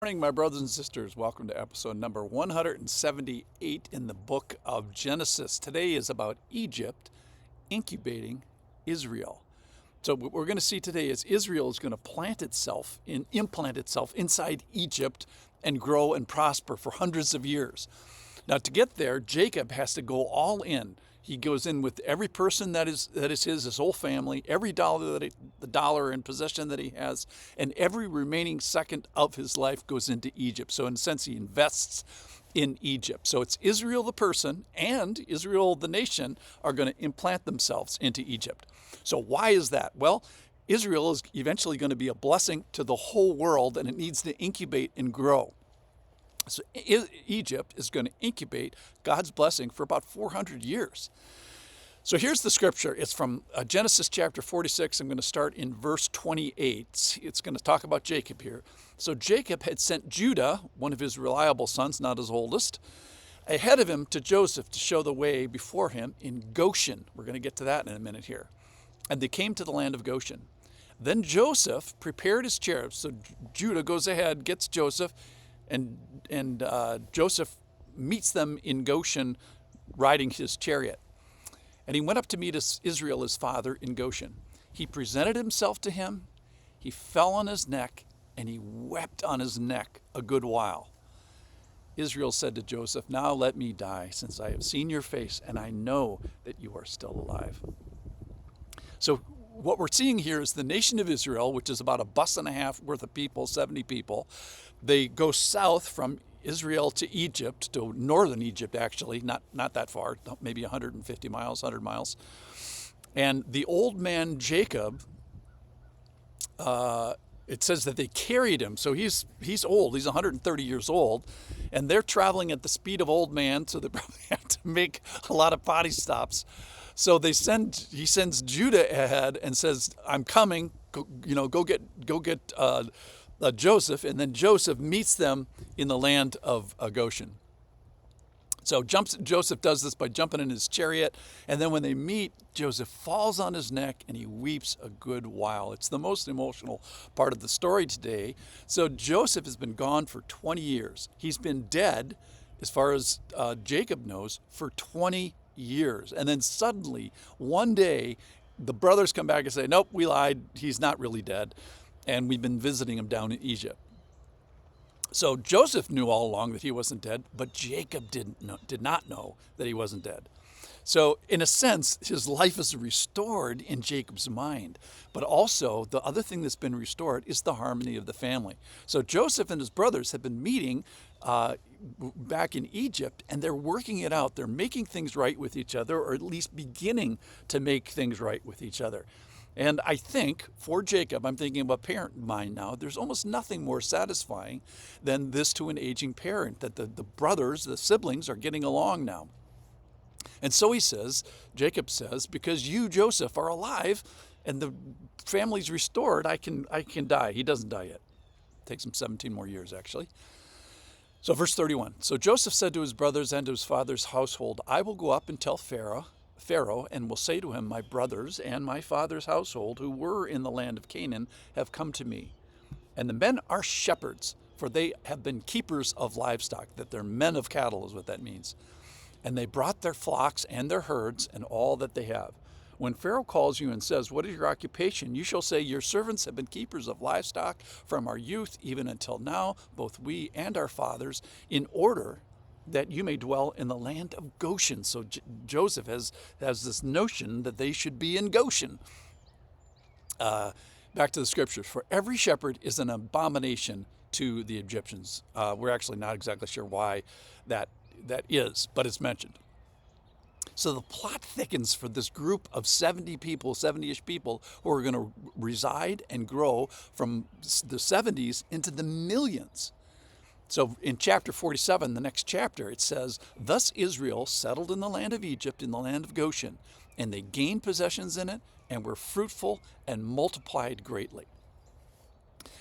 Morning, my brothers and sisters. Welcome to episode number 178 in the book of Genesis. Today is about Egypt incubating Israel. So what we're going to see today is Israel is going to implant itself inside Egypt and grow and prosper for hundreds of years. Now, to get there, Jacob has to go all in. He goes in with every person that is his whole family, every the dollar in possession that he has, and every remaining second of his life goes into Egypt. So in a sense, he invests in Egypt. So it's Israel the person and Israel the nation are going to implant themselves into Egypt. So why is that? Well, Israel is eventually going to be a blessing to the whole world, and it needs to incubate and grow. So Egypt is going to incubate God's blessing for about 400 years. So here's the scripture. It's from Genesis chapter 46. I'm going to start in verse 28. It's going to talk about Jacob here. So Jacob had sent Judah, one of his reliable sons, not his oldest, ahead of him to Joseph to show the way before him in Goshen. We're going to get to that in a minute here. And they came to the land of Goshen. Then Joseph prepared his chariot. So Judah goes ahead, gets Joseph, and Joseph meets them in Goshen riding his chariot. And he went up to meet Israel, his father, in Goshen. He presented himself to him, he fell on his neck, and he wept on his neck a good while. Israel said to Joseph, "Now let me die, since I have seen your face, and I know that you are still alive." So what we're seeing here is the nation of Israel, which is about a bus and a half worth of people, 70 people. They go south from Israel to Egypt, to northern Egypt actually, not that far, maybe 150 miles, 100 miles. And the old man Jacob, it says that they carried him. So he's old, he's 130 years old, and they're traveling at the speed of old man, so they probably have to make a lot of potty stops. So he sends Judah ahead and says, "I'm coming. Go get Joseph." And then Joseph meets them in the land of Goshen. So Joseph does this by jumping in his chariot, and then when they meet, Joseph falls on his neck and he weeps a good while. It's the most emotional part of the story today. So Joseph has been gone for 20 years. He's been dead, as far as Jacob knows, for 20 years. And then suddenly, one day, the brothers come back and say, "Nope, we lied. He's not really dead. And we've been visiting him down in Egypt." So Joseph knew all along that he wasn't dead, but Jacob did not know that he wasn't dead. So in a sense, his life is restored in Jacob's mind. But also, the other thing that's been restored is the harmony of the family. So Joseph and his brothers have been meeting back in Egypt, and they're working it out. They're making things right with each other, or at least beginning to make things right with each other. And I think for Jacob, I'm thinking of a parent mind now, there's almost nothing more satisfying than this to an aging parent, that the brothers, the siblings, are getting along now. And so Jacob says, "Because you, Joseph, are alive and the family's restored, I can die." He doesn't die yet. It takes him 17 more years, actually. So verse 31, "So Joseph said to his brothers and to his father's household, 'I will go up and tell Pharaoh, and will say to him, my brothers and my father's household who were in the land of Canaan have come to me. And the men are shepherds, for they have been keepers of livestock,'" that they're men of cattle is what that means. "And they brought their flocks and their herds and all that they have. When Pharaoh calls you and says, 'What is your occupation?' you shall say, 'Your servants have been keepers of livestock from our youth even until now, both we and our fathers, in order that you may dwell in the land of Goshen.'" So Joseph has this notion that they should be in Goshen. Back to the scriptures. "For every shepherd is an abomination to the Egyptians." We're actually not exactly sure why that is, but it's mentioned. So the plot thickens for this group of 70-ish people who are going to reside and grow from the 70s into the millions. So in chapter 47, the next chapter, it says, "Thus Israel settled in the land of Egypt, in the land of Goshen, and they gained possessions in it and were fruitful and multiplied greatly."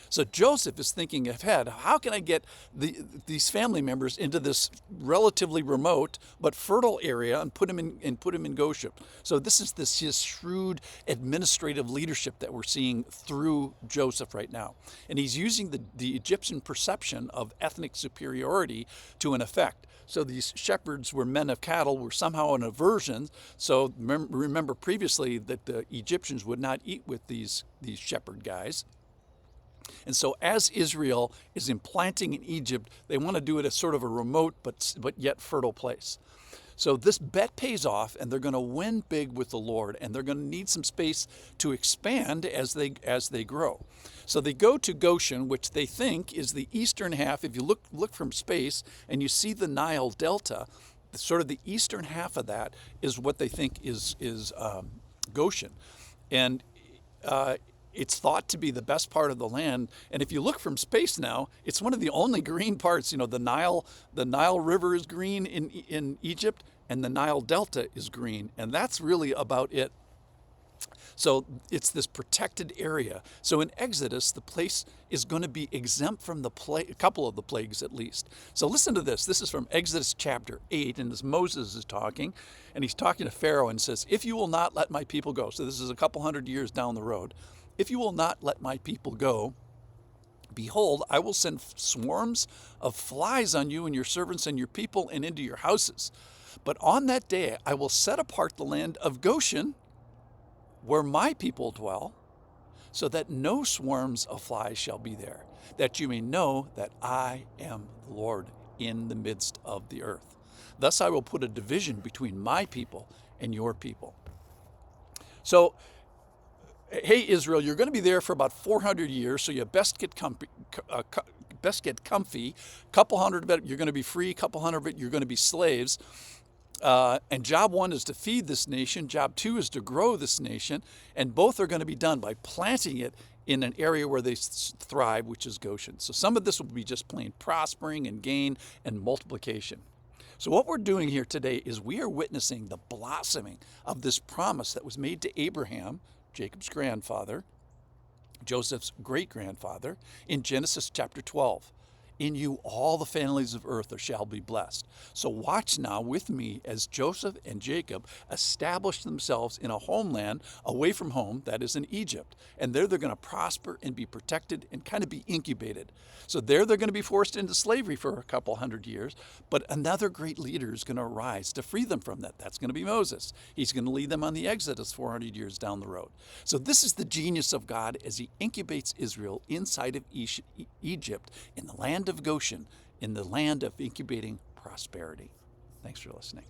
So Joseph is thinking ahead, how can I get these family members into this relatively remote but fertile area and put them in Goshen? So this is his shrewd administrative leadership that we're seeing through Joseph right now. And he's using the Egyptian perception of ethnic superiority to an effect. So these shepherds were men of cattle, were somehow an aversion. So remember previously that the Egyptians would not eat with these shepherd guys. And so as Israel is implanting in Egypt, they want to do it as sort of a remote but yet fertile place. So this bet pays off, and they're going to win big with the Lord, and they're going to need some space to expand as they grow. So they go to Goshen, which they think is the eastern half. If you look from space and you see the Nile Delta, sort of the eastern half of that is what they think is Goshen, and it's thought to be the best part of the land. And if you look from space now, it's one of the only green parts. You know, the Nile River is green in Egypt, and the Nile Delta is green, and that's really about it. So it's this protected area. So in Exodus, the place is going to be exempt from a couple of the plagues at least. So listen to this. This is from Exodus chapter 8, and as Moses is talking, and he's talking to Pharaoh and says, if you will not let my people go. So this is a couple hundred years down the road. If you will not let my people go, behold, I will send swarms of flies on you and your servants and your people and into your houses. But on that day I will set apart the land of Goshen, where my people dwell, so that no swarms of flies shall be there, that you may know that I am the Lord in the midst of the earth. Thus I will put a division between my people and your people. So, hey Israel, you're going to be there for about 400 years, so you best get comfy. Couple hundred of it you're going to be free, couple hundred of it you're going to be slaves. And job one is to feed this nation. Job two is to grow this nation. And both are going to be done by planting it in an area where they thrive, which is Goshen. So some of this will be just plain prospering and gain and multiplication. So what we're doing here today is we are witnessing the blossoming of this promise that was made to Abraham, Jacob's grandfather, Joseph's great-grandfather, in Genesis chapter 12. In you all the families of earth shall be blessed. So watch now with me as Joseph and Jacob establish themselves in a homeland away from home, that is in Egypt. And there they're going to prosper and be protected and kind of be incubated. So there they're going to be forced into slavery for a couple hundred years, but another great leader is going to arise to free them from that. That's going to be Moses. He's going to lead them on the Exodus 400 years down the road. So this is the genius of God as he incubates Israel inside of Egypt in the land of Goshen, in the land of incubating prosperity. Thanks for listening.